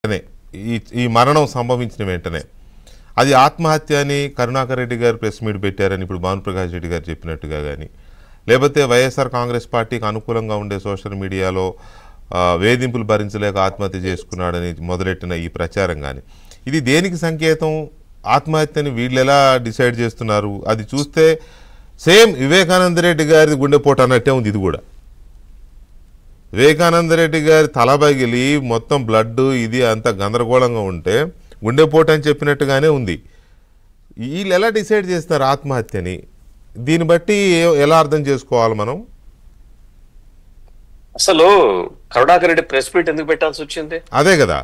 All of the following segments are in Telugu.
వెంటనే ఈ మరణం సంభవించిన వెంటనే అది ఆత్మహత్య అని కరుణాకర్ రెడ్డి గారు ప్రెస్ మీట్ పెట్టారని ఇప్పుడు భానుప్రకాష్ రెడ్డి గారు చెప్పినట్టుగా కానీ, లేకపోతే వైఎస్ఆర్ కాంగ్రెస్ పార్టీకి అనుకూలంగా ఉండే సోషల్ మీడియాలో వేధింపులు భరించలేక ఆత్మహత్య చేసుకున్నాడని మొదలెట్టిన ఈ ప్రచారం కానీ, ఇది దేనికి సంకేతం? ఆత్మహత్యని వీళ్ళు ఎలా డిసైడ్ చేస్తున్నారు? అది చూస్తే సేమ్ వివేకానంద రెడ్డి గారి గుండెపోటు అన్నట్టే ఉంది. ఇది కూడా వివేకానంద రెడ్డి గారి తల పగిలి మొత్తం బ్లడ్ ఇది అంత గందరగోళంగా ఉంటే గుండెపోటు అని చెప్పినట్టుగానే ఉంది. వీళ్ళు ఎలా డిసైడ్ చేస్తారు ఆత్మహత్యని? దీన్ని బట్టి ఎలా అర్థం చేసుకోవాలి మనం? అసలు కరుణాకర్ రెడ్డి ప్రెస్ మీట్ ఎందుకు పెట్టాల్సి వచ్చింది? అదే కదా,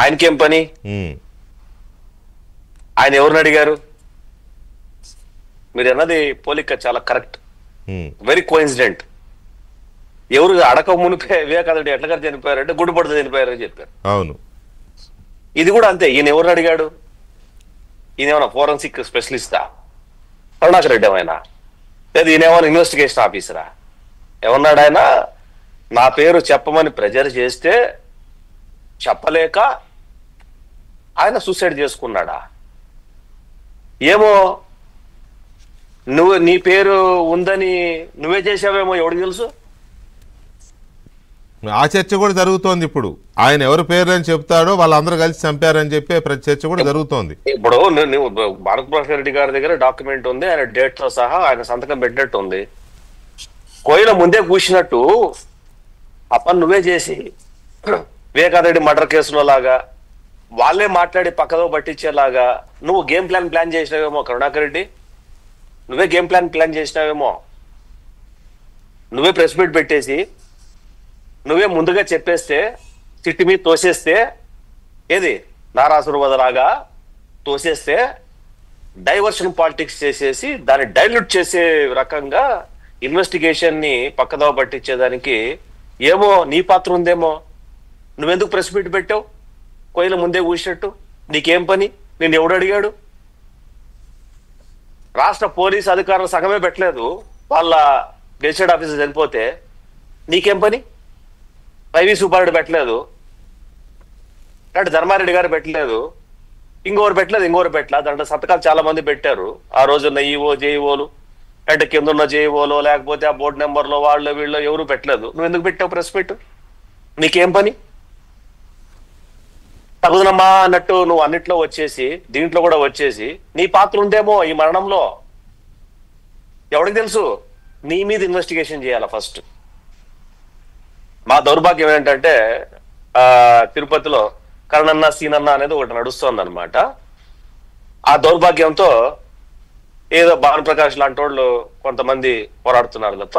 ఆయనకేం పని? ఆయన ఎవరిని అడిగారు? మీరు అన్నది పోలిక చాలా కరెక్ట్, వెరీ కోఇన్సిడెంట్. ఎవరు అడక మునిపే వివేకానంద రెడ్డి ఎట్లా గారు చనిపోయారంటే గుడ్డుపడుతూ చనిపోయారని చెప్పారు. అవును, ఇది కూడా అంతే. ఈయన ఎవరిని అడిగాడు? ఈయన ఏమైనా ఫోరెన్సిక్ స్పెషలిస్టా? కరుణాకర్ రెడ్డి ఏమైనా? లేదా ఈయన ఏమైనా ఇన్వెస్టిగేషన్ ఆఫీసరా? ఏమన్నాడు ఆయన? నా పేరు చెప్పమని ప్రెజర్ చేస్తే చెప్పలేక ఆయన సూసైడ్ చేసుకున్నాడా? ఏమో, నీ పేరు ఉందని నువ్వే చేసావేమో, ఎవరికి తెలుసు? ఆ చర్చ కూడా జరుగుతోంది ఇప్పుడు. ఆయన ఎవరి పేరు అని చెప్తాడో వాళ్ళందరూ కలిసి చంపారని చెప్పే చర్చ కూడా జరుగుతోంది. ఇప్పుడు భానుప్రకాష్ రెడ్డి గారి దగ్గర డాక్యుమెంట్ ఉంది, ఆయన డేట్ తో సహా ఆయన సంతకం పెట్టినట్టు ఉంది. కోయిల ముందే కూర్చున్నట్టు ఆ పని నువ్వే చేసి వివేకానంద రెడ్డి మర్డర్ కేసులో లాగా వాళ్ళే మాట్లాడి పక్కదో పట్టించేలాగా నువ్వు గేమ్ ప్లాన్ చేసినావేమో కరుణాకర్ రెడ్డి. నువ్వే గేమ్ ప్లాన్ చేసినావేమో. నువ్వే ప్రెస్ మీట్ పెట్టేసి నువ్వే ముందుగా చెప్పేస్తే సిట్టి మీద తోసేస్తే, ఏది నారాసురవదలాగా తోసేస్తే డైవర్షన్ పాలిటిక్స్ చేసేసి దాన్ని డైల్యూట్ చేసే రకంగా ఇన్వెస్టిగేషన్ ని పక్కదోవ పట్టించేదానికి ఏమో నీ పాత్ర ఉందేమో. నువ్వెందుకు ప్రెస్ మీట్ పెట్టావు? కోయిల ముందే కూర్చున్నట్టు నీకేం పని? నేను ఎవడు అడిగాడు? రాష్ట్ర పోలీసు అధికారులు సగమే పెట్టలేదు, వాళ్ళ గెజిటెడ్ ఆఫీసర్ చనిపోతే నీకేం పని? వైవి సుబ్బారెడ్డి పెట్టలేదు, అంటే ధర్మారెడ్డి గారు పెట్టలేదు, ఇంకోరు పెట్టలేదు. దాంట్లో సంతకాలు చాలా మంది పెట్టారు. ఆ రోజున్న ఈఓ జేఈఓలు అంటే కింద ఉన్న జేఈఓలో లేకపోతే ఆ బోర్డు నెంబర్లో వాళ్ళు వీళ్ళు ఎవరు పెట్టలేదు. నువ్వు ఎందుకు పెట్టావు ప్రెస్ మీట్? నీకేం పని? తగుదనమ్మా అన్నట్టు నువ్వు అన్నిట్లో వచ్చేసి దీంట్లో కూడా వచ్చేసి నీ పాత్ర ఉందేమో ఈ మరణంలో. ఎవరికి తెలుసు? నీ మీద ఇన్వెస్టిగేషన్ చేయాలా ఫస్ట్. మా దౌర్భాగ్యం ఏంటంటే తిరుపతిలో కరణన్న సీనన్న అనేది ఒకటి నడుస్తోంది అనమాట. ఆ దౌర్భాగ్యంతో ఏదో భానుప్రకాష్ లాంటి వాళ్ళు కొంతమంది పోరాడుతున్నారు తప్ప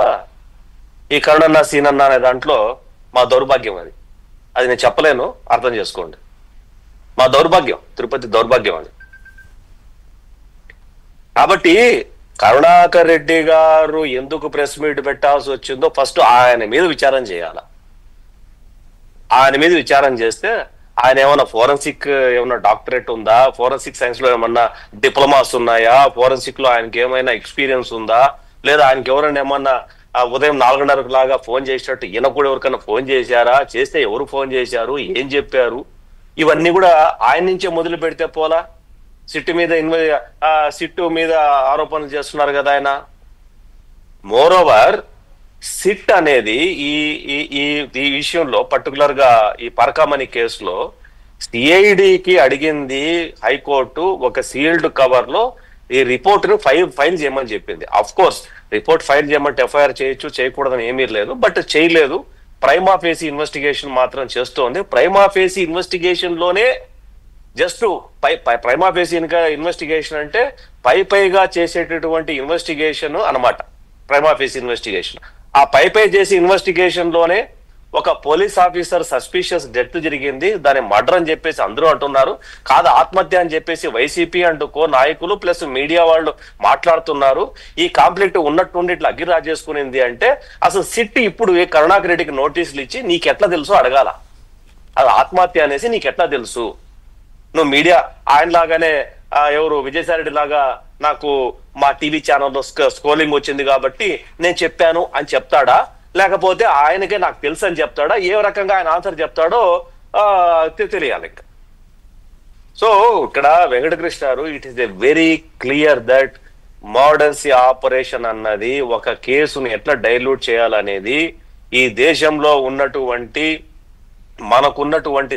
ఈ కరణన్న సీనన్న అనే దాంట్లో మా దౌర్భాగ్యం అది నేను చెప్పలేను, అర్థం చేసుకోండి. మా దౌర్భాగ్యం, తిరుపతి దౌర్భాగ్యం అది. కాబట్టి కరుణాకర్ రెడ్డి గారు ఎందుకు ప్రెస్ మీట్ పెట్టాల్సి వచ్చిందో ఫస్ట్ ఆయన మీద విచారం చేయాలి. ఆయన మీద విచారం చేస్తే ఆయన ఏమన్నా ఫోరెన్సిక్ ఏమన్నా డాక్టరేట్ ఉందా, ఫోరెన్సిక్ సైన్స్ లో ఏమన్నా డిప్లొమాస్ ఉన్నాయా, ఫోరెన్సిక్ లో ఆయనకి ఏమైనా ఎక్స్పీరియన్స్ ఉందా, లేదా ఆయనకి ఎవరైనా ఏమన్నా ఉదయం 4:30 లాగా ఫోన్ చేసినట్టు ఈయన కూడా ఎవరికైనా ఫోన్ చేశారా, చేస్తే ఎవరు ఫోన్ చేశారు, ఏం చెప్పారు, ఇవన్నీ కూడా ఆయన నుంచే మొదలు పెడితే పోలా. సిట్టు మీద ఆరోపణలు చేస్తున్నారు కదా ఆయన. మోరోవర్ సిట్ అనేది ఈ విషయంలో పర్టికులర్ గా ఈ పరకామణి కేసులో సిఐడికి అడిగింది హైకోర్టు ఒక సీల్డ్ కవర్ లో ఈ రిపోర్ట్ ను ఫైల్ చేయమని చెప్పింది. అఫ్ కోర్స్ రిపోర్ట్ ఫైల్ చేయమంటే ఎఫ్ఐఆర్ చేయొచ్చు, చేయకూడదని ఏమీ లేదు, బట్ చేయలేదు. ప్రైమా ఫేసి ఇన్వెస్టిగేషన్ మాత్రం చేస్తోంది. ప్రైమా ఫేసి ఇన్వెస్టిగేషన్ లోనే జస్ట్ ప్రైమా ఫేసి ఇన్వెస్టిగేషన్ అంటే పైగా చేసేటటువంటి ఇన్వెస్టిగేషన్ అన్నమాట. ప్రైమా ఫేసి ఇన్వెస్టిగేషన్ ఆ పై చేసే ఇన్వెస్టిగేషన్ లోనే ఒక పోలీస్ ఆఫీసర్ సస్పిషియస్ డెత్ జరిగింది, దాన్ని మర్డర్ అని చెప్పేసి అందరూ అంటున్నారు, కాదు ఆత్మహత్య అని చెప్పేసి వైసీపీ అండ్ కో నాయకులు ప్లస్ మీడియా వాళ్ళు మాట్లాడుతున్నారు. ఈ కాంప్లెక్ట్ ఉన్నట్టుండి ఇట్లా అగ్గి రాజేసుకునింది అంటే అసలు సిట్ ఇప్పుడు కరుణాకర్ రెడ్డికి నోటీసులు ఇచ్చి నీకెట్లా తెలుసు అడగాల. అది ఆత్మహత్య అనేసి నీకెట్లా తెలుసు? నువ్వు మీడియా ఆయనలాగానే ఎవరు విజయసాయిరెడ్డి లాగా నాకు మా టీవీ ఛానల్లో స్క్రోలింగ్ వచ్చింది కాబట్టి నేను చెప్పాను అని చెప్తాడా, లేకపోతే ఆయనకే నాకు తెలుసు అని చెప్తాడా? ఏ రకంగా ఆయన ఆన్సర్ చెప్తాడో తెలియాలి ఇంకా. సో ఇక్కడ Venkatakrishna garu, it is a very clear that మోడర్న్సీ ఆపరేషన్ అన్నది ఒక కేసును ఎట్లా డైల్యూట్ చేయాలనేది ఈ దేశంలో ఉన్నటువంటి మనకున్నటువంటి